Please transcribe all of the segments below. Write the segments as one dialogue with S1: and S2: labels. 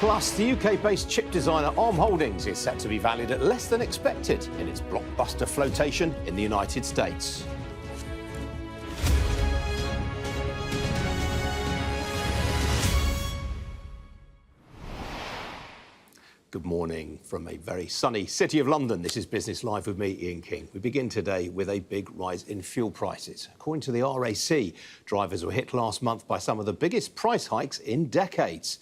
S1: Plus, the UK-based chip designer Arm Holdings is set to be valued at less than expected in its blockbuster flotation in the United States. Good morning from a very sunny city of London. This is Business Live with me, Ian King. We begin today with a big rise in fuel prices. According to the RAC, drivers were hit last month by some of the biggest price hikes in decades.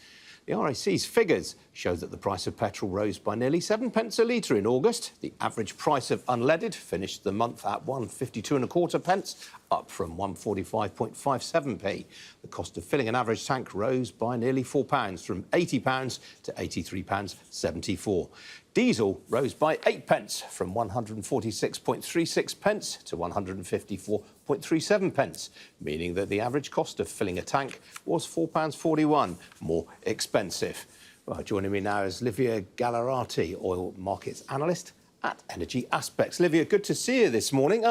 S1: The RAC's figures show that the price of petrol rose by nearly 7 pence a litre in August. The average price of unleaded finished the month at 152.25 pence, up from 145.57p. The cost of filling an average tank rose by nearly £4, from £80 to £83.74. Diesel rose by 8 pence, from 146.36 pence to 154.37 pence, meaning that the average cost of filling a tank was £4.41 more expensive. Well, joining me now is Livia Gallerati, oil markets analyst at Energy Aspects. Livia, good to see you this morning.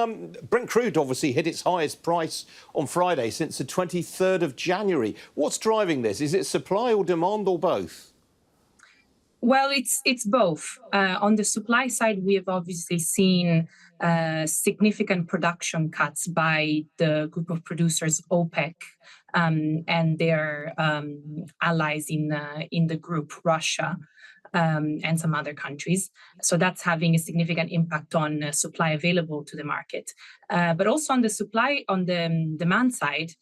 S1: Brent crude obviously hit its highest price on Friday since the 23rd of January. What's driving this? Is it supply or demand or both?
S2: Well, it's both. On the supply side, we have obviously seen significant production cuts by the group of producers, OPEC, and their allies in the group, Russia, and some other countries. So that's having a significant impact on supply available to the market. But also on the demand side,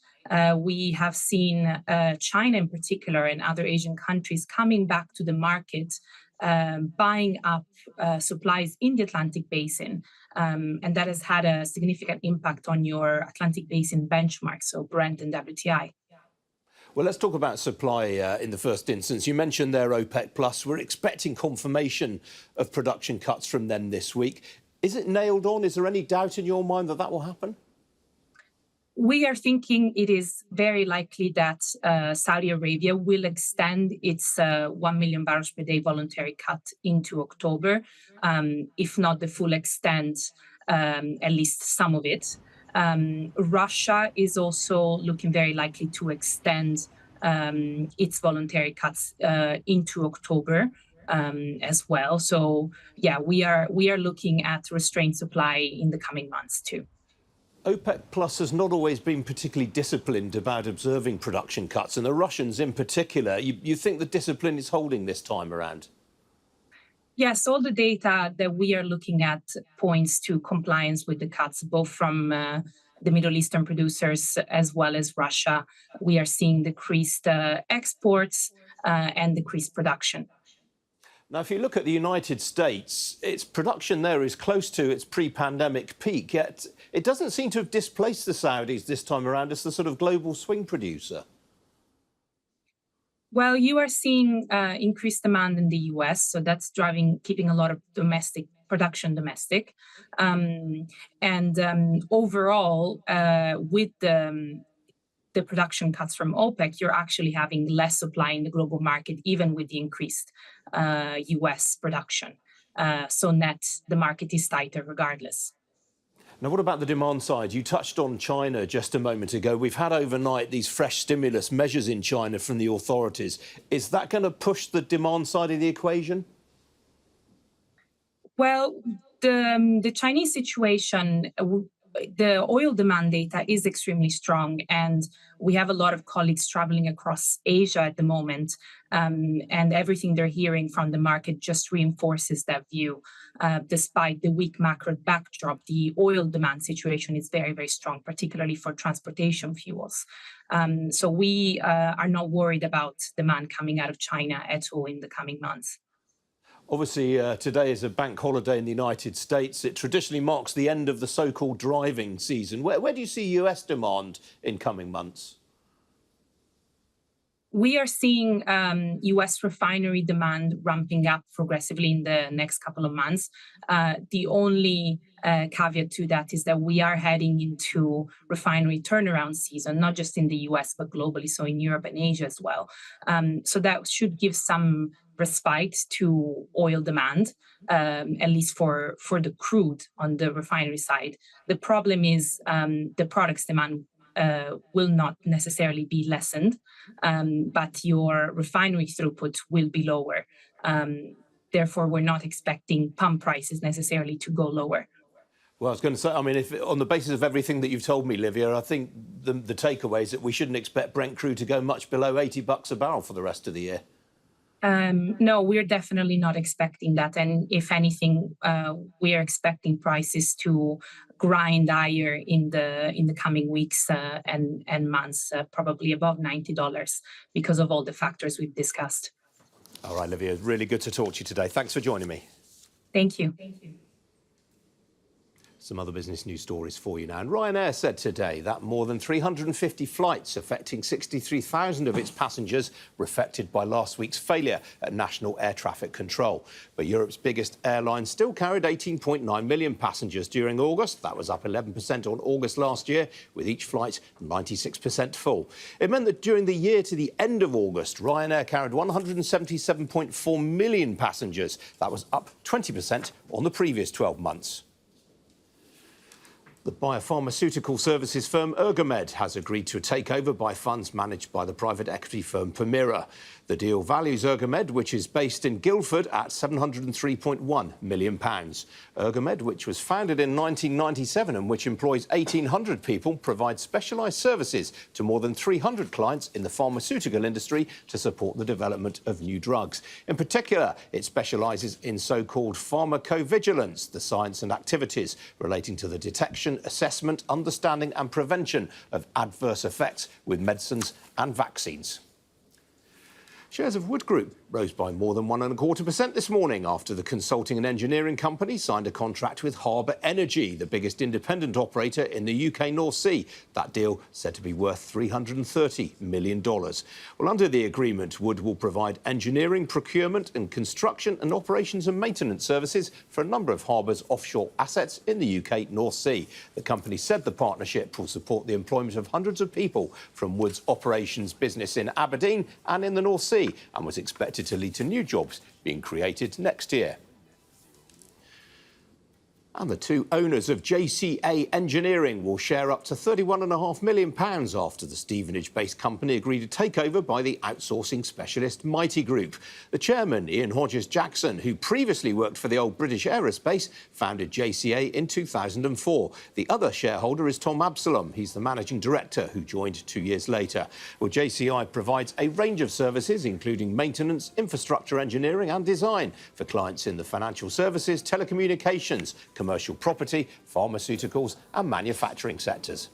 S2: we have seen China in particular and other Asian countries coming back to the market, buying up supplies in the Atlantic Basin. And that has had a significant impact on your Atlantic Basin benchmark, so Brent and WTI.
S1: Well, let's talk about supply in the first instance. You mentioned there OPEC Plus. We're expecting confirmation of production cuts from them this week. Is it nailed on? Is there any doubt in your mind that that will happen?
S2: We are thinking it is very likely that Saudi Arabia will extend its 1 million barrels per day voluntary cut into October, if not the full extent, at least some of it. Russia is also looking very likely to extend its voluntary cuts into October as well. So, yeah, we are looking at restrained supply in the coming months too.
S1: OPEC Plus has not always been particularly disciplined about observing production cuts, and the Russians in particular. You think the discipline is holding this time around?
S2: Yes, all the data that we are looking at points to compliance with the cuts, both from the Middle Eastern producers as well as Russia. We are seeing decreased exports and decreased production.
S1: Now, if you look at the United States, its production there is close to its pre-pandemic peak, yet it doesn't seem to have displaced the Saudis this time around as the sort of global swing producer.
S2: Well, you are seeing increased demand in the US, so that's keeping a lot of domestic production domestic. Overall, with the production cuts from OPEC, you're actually having less supply in the global market, even with the increased US production. So net, the market is tighter regardless.
S1: Now, what about the demand side? You touched on China just a moment ago. We've had overnight these fresh stimulus measures in China from the authorities. Is that going to push the demand side of the equation?
S2: Well, the Chinese situation, the oil demand data is extremely strong, and we have a lot of colleagues traveling across Asia at the moment, and everything they're hearing from the market just reinforces that view. Despite the weak macro backdrop, the oil demand situation is very, very strong, particularly for transportation fuels. So we are not worried about demand coming out of China at all in the coming months.
S1: Obviously, today is a bank holiday in the United States. It traditionally marks the end of the so-called driving season. Where do you see US demand in coming months?
S2: We are seeing US refinery demand ramping up progressively in the next couple of months. The only caveat to that is that we are heading into refinery turnaround season, not just in the US, but globally, so in Europe and Asia as well. So that should give some respite to oil demand, at least for the crude on the refinery side. The problem is the products demand will not necessarily be lessened, but your refinery throughput will be lower. Therefore, we're not expecting pump prices necessarily to go lower.
S1: Well, I was going to say, I mean, if on the basis of everything that you've told me, Livia, I think the takeaway is that we shouldn't expect Brent crude to go much below $80 a barrel for the rest of the year.
S2: No, we're definitely not expecting that. And if anything, we are expecting prices to grind higher in the coming weeks and months, probably above $90 because of all the factors we've discussed.
S1: All right, Livia, really good to talk to you today. Thanks for joining me.
S2: Thank you.
S1: Some other business news stories for you now. And Ryanair said today that more than 350 flights affecting 63,000 of its passengers were affected by last week's failure at National Air Traffic Control. But Europe's biggest airline still carried 18.9 million passengers during August. That was up 11% on August last year, with each flight 96% full. It meant that during the year to the end of August, Ryanair carried 177.4 million passengers. That was up 20% on the previous 12 months. The biopharmaceutical services firm Ergomed has agreed to a takeover by funds managed by the private equity firm Permira. The deal values Ergomed, which is based in Guildford, at £703.1 million. Ergomed, which was founded in 1997 and which employs 1,800 people, provides specialised services to more than 300 clients in the pharmaceutical industry to support the development of new drugs. In particular, it specialises in so-called pharmacovigilance, the science and activities relating to the detection, assessment, understanding and prevention of adverse effects with medicines and vaccines. Shares of Wood Group rose by more than 1.25% this morning after the consulting and engineering company signed a contract with Harbour Energy, the biggest independent operator in the UK North Sea. That deal said to be worth $330 million. Well, under the agreement, Wood will provide engineering, procurement and construction and operations and maintenance services for a number of Harbour's offshore assets in the UK North Sea. The company said the partnership will support the employment of hundreds of people from Wood's operations business in Aberdeen and in the North Sea, and was expected to lead to new jobs being created next year. And the two owners of JCA Engineering will share up to £31.5 million after the Stevenage-based company agreed to take over by the outsourcing specialist Mighty Group. The chairman, Ian Hodges-Jackson, who previously worked for the old British Aerospace, founded JCA in 2004. The other shareholder is Tom Absalom. He's the managing director, who joined 2 years later. Well, JCI provides a range of services, including maintenance, infrastructure engineering and design for clients in the financial services, telecommunications, commercial property, pharmaceuticals and manufacturing sectors.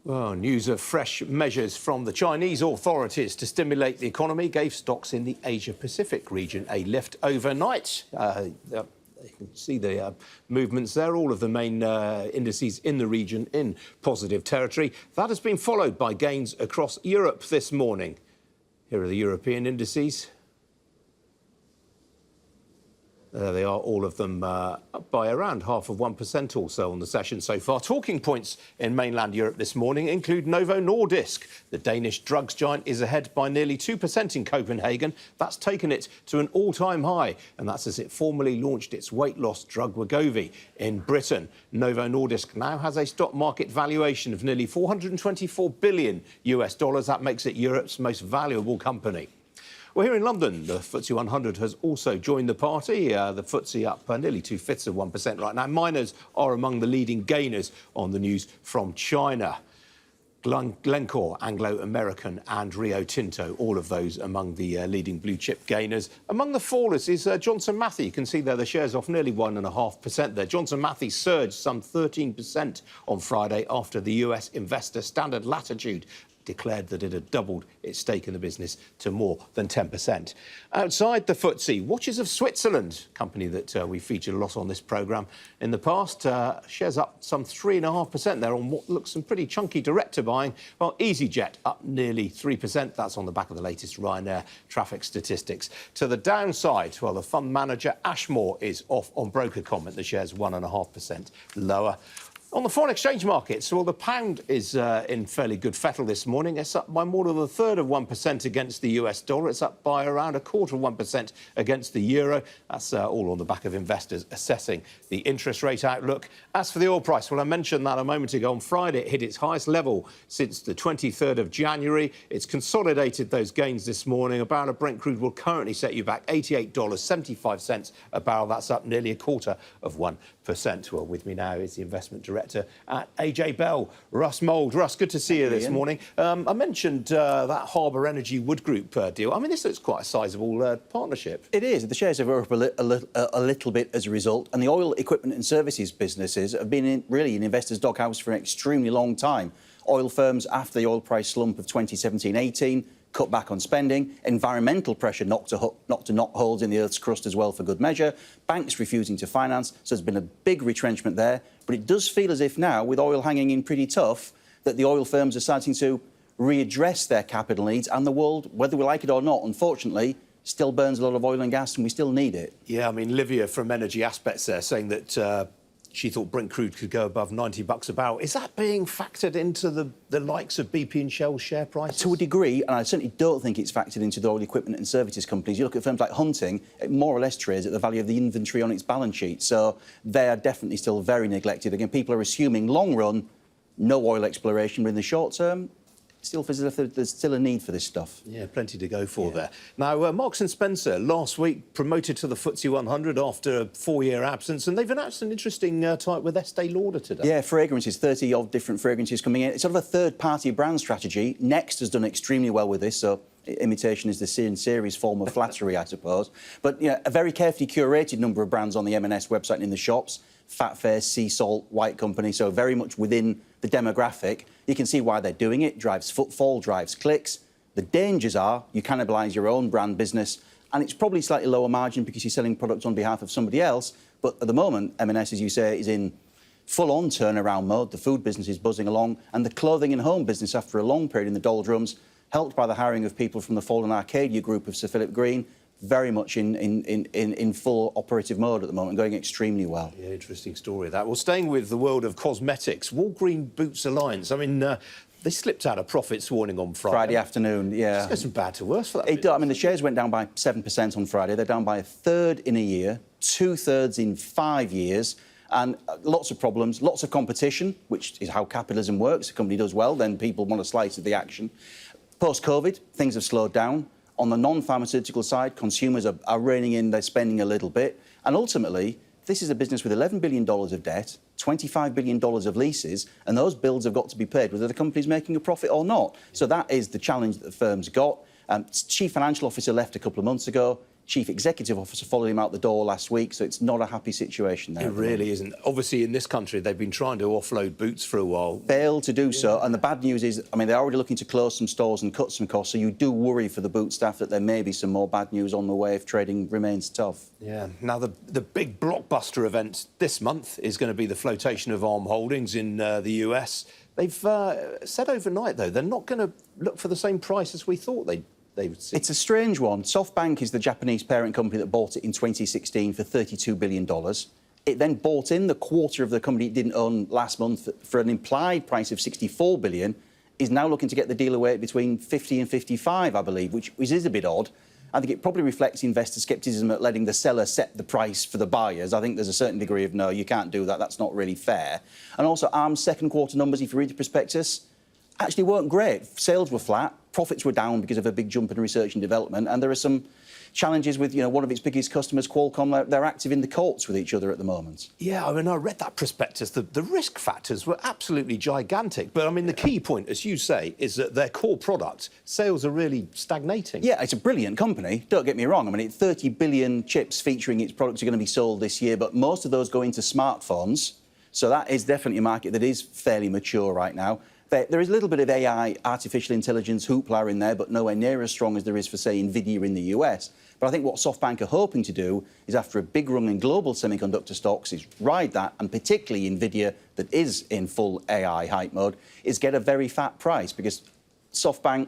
S1: Well, news of fresh measures from the Chinese authorities to stimulate the economy gave stocks in the Asia-Pacific region a lift overnight. You can see the movements there, all of the main indices in the region in positive territory. That has been followed by gains across Europe this morning. Here are the European indices. There they are, all of them up by around 0.5% or so on the session so far. Talking points in mainland Europe this morning include Novo Nordisk. The Danish drugs giant is ahead by nearly 2% in Copenhagen. That's taken it to an all-time high, and that's as it formally launched its weight loss drug Wegovy in Britain. Novo Nordisk now has a stock market valuation of nearly $424 billion. That makes it Europe's most valuable company. Well, here in London, the FTSE 100 has also joined the party. The FTSE up nearly 0.2% right now. Miners are among the leading gainers on the news from China. Glencore, Anglo-American and Rio Tinto, all of those among the leading blue-chip gainers. Among the fallers is Johnson Matthey. You can see there the shares off nearly 1.5% there. Johnson Matthey surged some 13% on Friday after the US investor Standard Latitude declared that it had doubled its stake in the business to more than 10%. Outside the FTSE, Watches of Switzerland, a company that we featured a lot on this programme in the past, shares up some 3.5% there on what looks some pretty chunky director buying. Well, EasyJet up nearly 3%. That's on the back of the latest Ryanair traffic statistics. To the downside, well, the fund manager Ashmore is off on broker comment. The share's 1.5% lower. On the foreign exchange markets, well, the pound is in fairly good fettle this morning. It's up by more than a third of 1% against the US dollar. It's up by around a quarter of 1% against the euro. That's all on the back of investors assessing the interest rate outlook. As for the oil price, well, I mentioned that a moment ago. On Friday, it hit its highest level since the 23rd of January. It's consolidated those gains this morning. A barrel of Brent crude will currently set you back $88.75 a barrel. That's up nearly a quarter of 1%. Well, with me now is the investment director at AJ Bell, Russ Mould. Russ, good to see you this morning. I mentioned that Harbour Energy Wood Group deal. I mean, this looks quite a sizable partnership.
S3: It is. The shares are up a little bit as a result, and the oil equipment and services businesses have been really in investors' doghouse for an extremely long time. Oil firms, after the oil price slump of 2017-18, cut back on spending. Environmental pressure knocked to knock holes in the Earth's crust as well for good measure. Banks refusing to finance. So there's been a big retrenchment there. But it does feel as if now, with oil hanging in pretty tough, that the oil firms are starting to readdress their capital needs. And the world, whether we like it or not, unfortunately, still burns a lot of oil and gas, and we still need it. Yeah,
S1: I mean, Livia from Energy Aspects there saying that she thought Brent crude could go above $90 a barrel. Is that being factored into the likes of BP and Shell's share prices?
S3: To a degree, and I certainly don't think it's factored into the oil equipment and services companies. You look at firms like Hunting, it more or less trades at the value of the inventory on its balance sheet. So they are definitely still very neglected. Again, people are assuming long run, no oil exploration, but in the short term, still feels as if there's still a need for this stuff.
S1: Yeah, plenty to go for there. Now, Marks & Spencer last week promoted to the FTSE 100 after a 4-year absence, and they've announced an interesting type with Estee Lauder today.
S3: Yeah, fragrances, 30-odd different fragrances coming in. It's sort of a third-party brand strategy. Next has done extremely well with this, so imitation is the series form of flattery, I suppose. But, you know, a very carefully curated number of brands on the M&S website and in the shops. Fat Face, Sea Salt, White Company, so very much within the demographic. You can see why they're doing it. Drives footfall, drives clicks. The dangers are you cannibalise your own brand business, and it's probably slightly lower margin because you're selling products on behalf of somebody else. But at the moment, M&S, as you say, is in full-on turnaround mode. The food business is buzzing along, and the clothing and home business, after a long period in the doldrums, helped by the hiring of people from the fallen Arcadia group of Sir Philip Green, very much in full operative mode at the moment, going extremely well.
S1: Yeah, interesting story, that. Well, staying with the world of cosmetics, Walgreen Boots Alliance, I mean, they slipped out a profits warning on Friday
S3: Afternoon, yeah.
S1: It goes from bad to worse for that.
S3: I mean, the shares went down by 7% on Friday. They're down by a third in a year, 2/3 in 5 years, and lots of problems, lots of competition, which is how capitalism works. A company does well, then people want a slice of the action. Post-COVID, things have slowed down. On the non-pharmaceutical side, consumers are reining in their spending a little bit. And ultimately, this is a business with $11 billion of debt, $25 billion of leases, and those bills have got to be paid, whether the company's making a profit or not. So that is the challenge that the firm's got. Chief Financial Officer left a couple of months ago. Chief Executive Officer followed him out the door last week, so it's not a happy situation there.
S1: It really isn't. Obviously, in this country, they've been trying to offload Boots for a while.
S3: Failed to do so, and the bad news is, I mean, they're already looking to close some stores and cut some costs, so you do worry for the Boots staff that there may be some more bad news on the way if trading remains tough.
S1: Yeah. Now, the big blockbuster event this month is going to be the flotation of ARM Holdings in the US. They've said overnight, though, they're not going to look for the same price as we thought they'd see.
S3: It's a strange one. SoftBank is the Japanese parent company that bought it in 2016 for $32 billion. It then bought in the quarter of the company it didn't own last month for an implied price of $64 billion, is now looking to get the deal away at between 50 and 55, I believe, which is a bit odd. I think it probably reflects investor scepticism at letting the seller set the price for the buyers. I think there's a certain degree of, no, you can't do that, that's not really fair. And also, ARM's second quarter numbers, if you read the prospectus, actually weren't great. Sales were flat, profits were down because of a big jump in research and development, and there are some challenges with, you know, one of its biggest customers, Qualcomm. They're active in the courts with each other at the moment.
S1: Yeah, I mean, I read that prospectus. The risk factors were absolutely gigantic. But, I mean, the key point, as you say, is that their core product, sales are really stagnating.
S3: Yeah, it's a brilliant company. Don't get me wrong. I mean, 30 billion chips featuring its products are going to be sold this year, but most of those go into smartphones. So that is definitely a market that is fairly mature right now. There is a little bit of AI, artificial intelligence hoopla in there, but nowhere near as strong as there is for, say, NVIDIA in the US. But I think what SoftBank are hoping to do is, after a big run in global semiconductor stocks, is ride that, and particularly NVIDIA, that is in full AI hype mode, is get a very fat price, because SoftBank,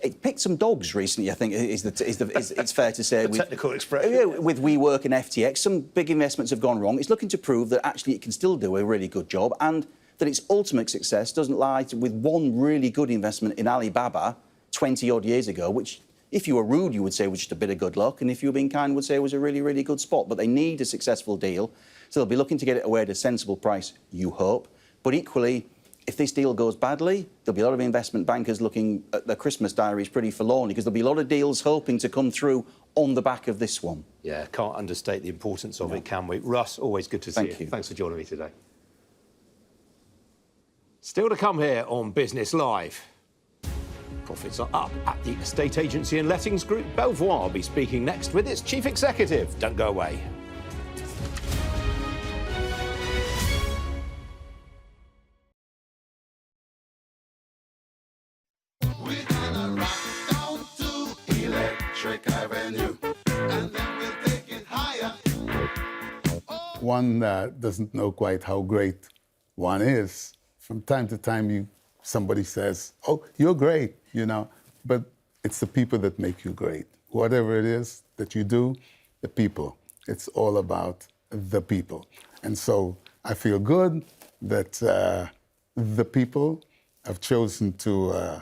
S3: it picked some dogs recently, I think, it's fair to say.
S1: The technical expression.
S3: Yeah, with WeWork and FTX, some big investments have gone wrong. It's looking to prove that actually it can still do a really good job and that its ultimate success doesn't lie with one really good investment in Alibaba 20-odd years ago, which, if you were rude, you would say was just a bit of good luck, and if you were being kind, would say was a really, really good spot. But they need a successful deal, so they'll be looking to get it away at a sensible price, you hope. But equally, if this deal goes badly, there'll be a lot of investment bankers looking at their Christmas diaries pretty forlornly, because there'll be a lot of deals hoping to come through on the back of this one.
S1: Yeah, can't understate the importance of it, can we? Russ, always good to see
S3: Thank you.
S1: Thanks for joining me today. Still to come here on Business Live. Profits are up at the estate agency and lettings group Belvoir. Will be speaking next with its chief executive. Don't go away.
S4: We're gonna rock down to Electric Avenue, and then we'll take it higher.
S5: One doesn't know quite how great one is. From time to time, somebody says, "Oh, you're great," you know, but it's the people that make you great. Whatever it is that you do, the people. It's all about the people. And so I feel good that the people have chosen to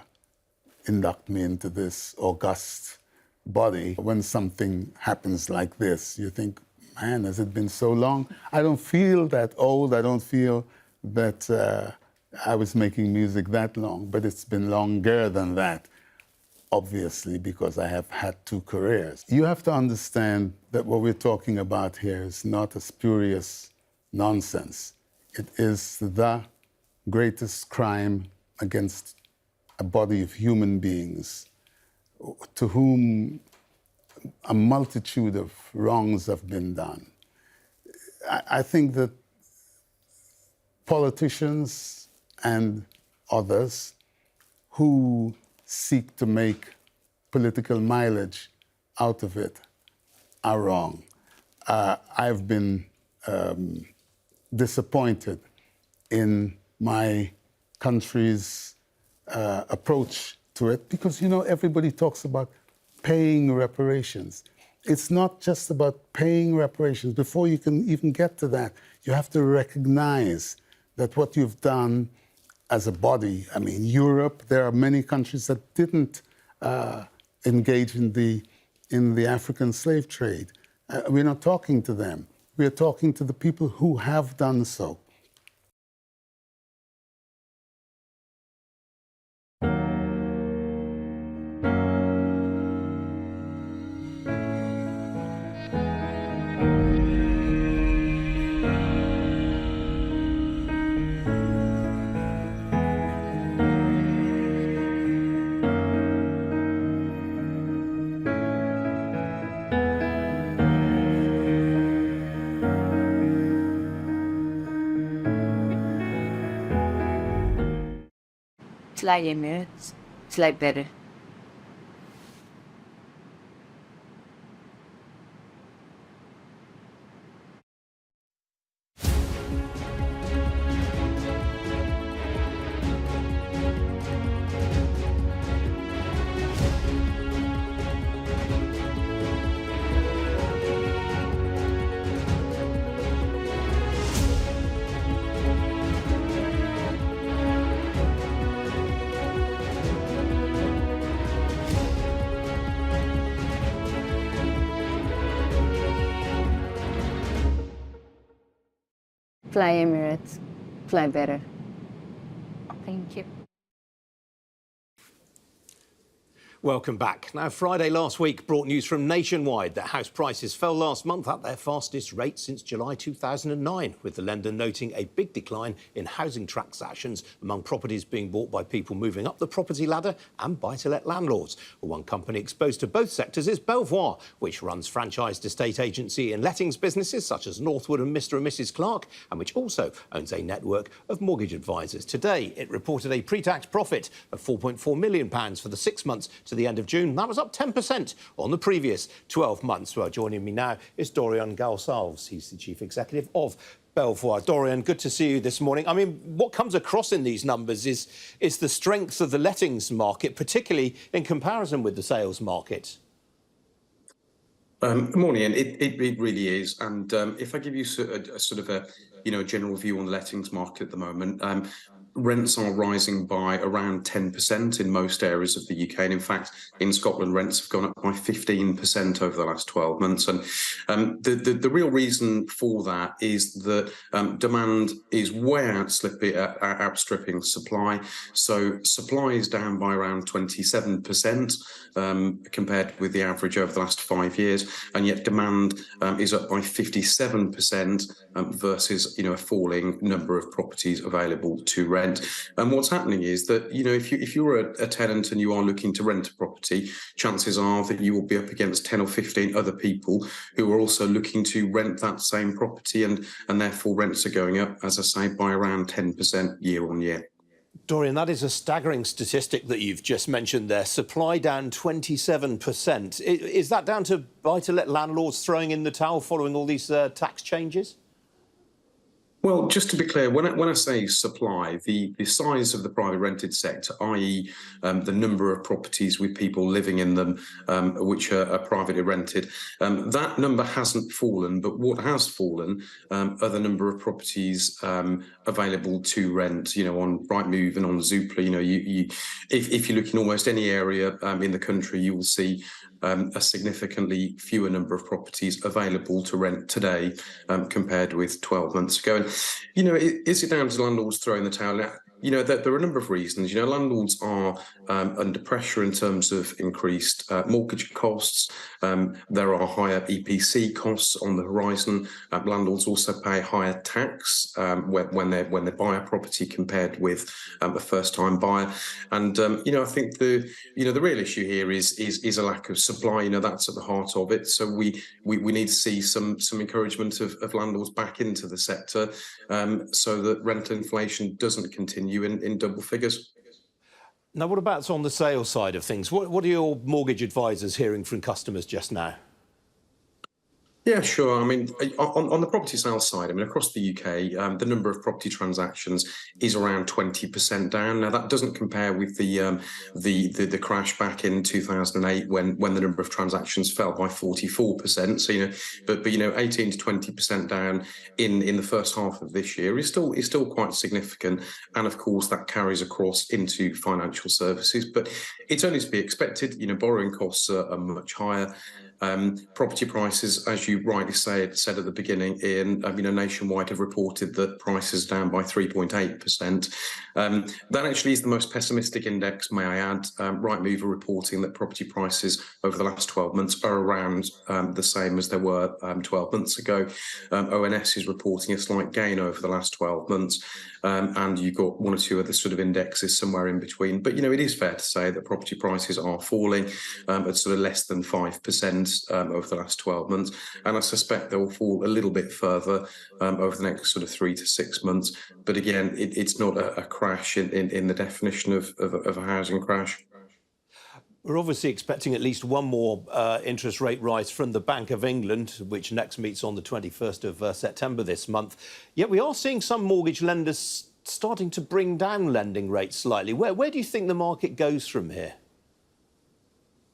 S5: induct me into this august body. When something happens like this, you think, man, has it been so long? I don't feel that old. I don't feel that I was making music that long, but it's been longer than that, obviously, because I have had 2 careers. You have to understand that what we're talking about here is not a spurious nonsense. It is the greatest crime against a body of human beings to whom a multitude of wrongs have been done. I think that politicians and others who seek to make political mileage out of it are wrong. I've been disappointed in my country's approach to it because, you know, everybody talks about paying reparations. It's not just about paying reparations. Before you can even get to that, you have to recognize that what you've done as a body, I mean, Europe, there are many countries that didn't engage in the African slave trade. We're not talking to them. We're talking to the people who have done so.
S6: It's like Emirates. It's like better. Fly Emirates. Fly better. Thank you.
S1: Welcome back. Now, Friday last week brought news from Nationwide that house prices fell last month at their fastest rate since July 2009, with the lender noting a big decline in housing transactions among properties being bought by people moving up the property ladder and buy-to-let landlords. One company exposed to both sectors is Belvoir, which runs franchised estate agency and lettings businesses such as Northwood and Mr and Mrs Clark, and which also owns a network of mortgage advisors. Today, it reported a pre-tax profit of £4.4 million for the 6 months to the end of June. That was up 10% on the previous 12 months. Well, joining me now is Dorian Galsalves. He's the Chief Executive of Belvoir. Dorian, good to see you this morning. I mean, what comes across in these numbers is the strength of the lettings market, particularly in comparison with the sales market.
S7: Good morning, and it really is. And if I give you a sort of a general view on the lettings market at the moment, rents are rising by around 10% in most areas of the UK, and in fact, in Scotland, rents have gone up by 15% over the last 12 months. And the real reason for that is that demand is way outstripping supply. So supply is down by around 27% compared with the average over the last 5 years, and yet demand is up by 57% versus a falling number of properties available to rent. And what's happening is that if you're a tenant and you are looking to rent a property, chances are that you will be up against 10 or 15 other people who are also looking to rent that same property, and therefore rents are going up, as I say, by around 10% year on year.
S1: Dorian, that is a staggering statistic that you've just mentioned there. Supply down 27%. Is that down to buy-to-let landlords throwing in the towel following all these tax changes?
S7: Well, just to be clear, when I say supply, the size of the private rented sector, i.e. the number of properties with people living in them, which are privately rented, that number hasn't fallen. But what has fallen are the number of properties available to rent, on Rightmove and on Zoopla. If you look in almost any area in the country, you will see a significantly fewer number of properties available to rent today compared with 12 months ago. And, is it down to landlords throwing the towel out? There are a number of reasons. Landlords are under pressure in terms of increased mortgage costs. There are higher EPC costs on the horizon. Landlords also pay higher tax when they buy a property compared with a first-time buyer. And I think the real issue here is a lack of supply. That's at the heart of it. So we need to see some encouragement of landlords back into the sector so that rental inflation doesn't continue in double figures.
S1: Now, what about on the sales side of things? What are your mortgage advisors hearing from customers just now?
S7: Yeah, sure. I mean, on the property sales side, across the UK, the number of property transactions is around 20% down. Now, that doesn't compare with the crash back in 2008 when the number of transactions fell by 44%. So but 18 to 20% down in the first half of this year is still quite significant. And of course, that carries across into financial services. But it's only to be expected. Borrowing costs are much higher. Property prices, as you rightly said at the beginning, Ian, Nationwide have reported that prices are down by 3.8%. That actually is the most pessimistic index, may I add. Rightmove are reporting that property prices over the last 12 months are around the same as they were 12 months ago. ONS is reporting a slight gain over the last 12 months. And you've got one or two other sort of indexes somewhere in between. But, it is fair to say that property prices are falling at sort of less than 5% over the last 12 months. And I suspect they will fall a little bit further over the next sort of 3 to 6 months. But again, it's not a crash in the definition of a housing crash.
S1: We're obviously expecting at least one more interest rate rise from the Bank of England, which next meets on the 21st of September this month. Yet we are seeing some mortgage lenders starting to bring down lending rates slightly. Where do you think the market goes from here?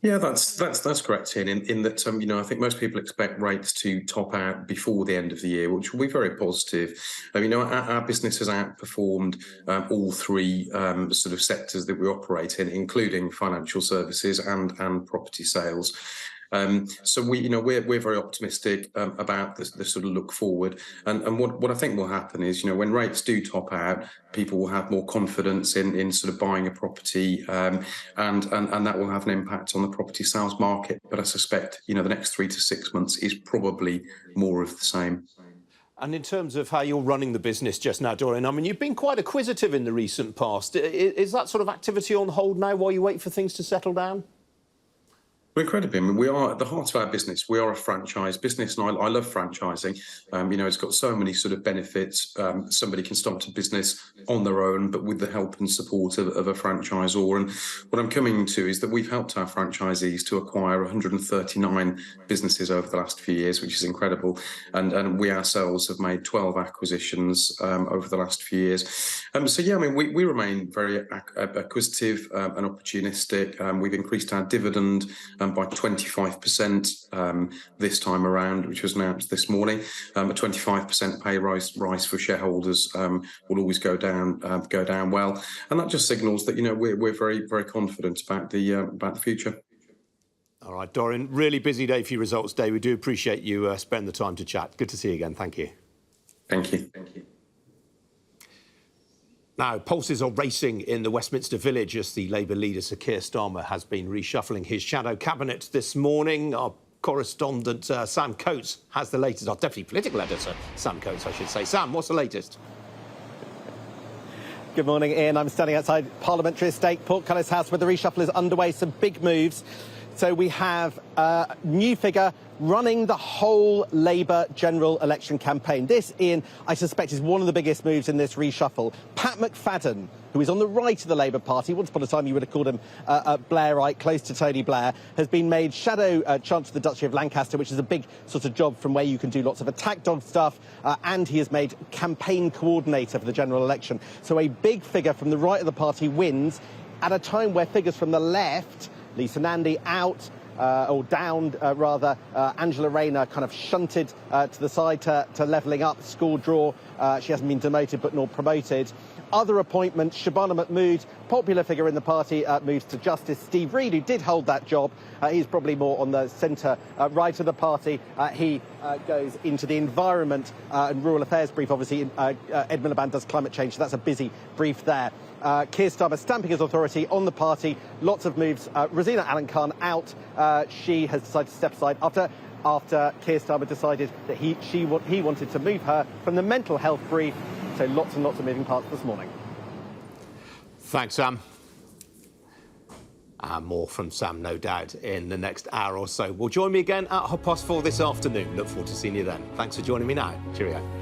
S7: Yeah, that's correct, Ian, in that, I think most people expect rates to top out before the end of the year, which will be very positive. Our business has outperformed all three sort of sectors that we operate in, including financial services and property sales. So we're very optimistic about the sort of look forward, and what I think will happen is when rates do top out, people will have more confidence in sort of buying a property, and that will have an impact on the property sales market. But I suspect the next 3 to 6 months is probably more of the same.
S1: And in terms of how you're running the business just now, Dorian, you've been quite acquisitive in the recent past. Is that sort of activity on hold now while you wait for things to settle down?
S7: Well, incredibly. I mean, we are at the heart of our business. We are a franchise business, and I love franchising. It's got so many sort of benefits. Somebody can start a business on their own, but with the help and support of a franchisor. And what I'm coming to is that we've helped our franchisees to acquire 139 businesses over the last few years, which is incredible. And we ourselves have made 12 acquisitions over the last few years. We remain very acquisitive and opportunistic. We've increased our dividend by 25% this time around, which was announced this morning. A 25% pay rise for shareholders will always go down well, and that just signals that we're very, very confident about the future.
S1: All right, Dorian, really busy day for your results day. We do appreciate you spending the time to chat. Good to see you again. Thank you.
S7: Thank you. Thank you.
S1: Now, pulses are racing in the Westminster Village as the Labour leader, Sir Keir Starmer, has been reshuffling his shadow cabinet this morning. Our correspondent, Sam Coates, has the latest. Our deputy political editor, Sam Coates, I should say. Sam, what's the latest?
S8: Good morning, Ian. I'm standing outside Parliamentary Estate, Portcullis House, where the reshuffle is underway. Some big moves. So we have a new figure running the whole Labour general election campaign. This, Ian, I suspect is one of the biggest moves in this reshuffle. Pat McFadden, who is on the right of the Labour Party, once upon a time you would have called him a Blairite, close to Tony Blair, has been made Shadow Chancellor of the Duchy of Lancaster, which is a big sort of job from where you can do lots of attack dog stuff, and he is made campaign coordinator for the general election. So a big figure from the right of the party wins at a time where figures from the left, Lisa Nandy out, or downed, rather. Angela Rayner kind of shunted to the side to levelling up, score draw. She hasn't been demoted but nor promoted. Other appointments, Shabana Mahmood, popular figure in the party, moves to Justice. Steve Reid, who did hold that job, he's probably more on the centre right of the party. He goes into the environment and rural affairs brief. Obviously, Ed Miliband does climate change, so that's a busy brief there. Keir Starmer stamping his authority on the party. Lots of moves. Rosina Allen-Khan out. She has decided to step aside after Keir Starmer decided that he wanted to move her from the mental health brief. So lots and lots of moving parts this morning.
S1: Thanks, Sam. More from Sam, no doubt, in the next hour or so. Well, join me again at 4:30 this afternoon. Look forward to seeing you then. Thanks for joining me now. Cheerio.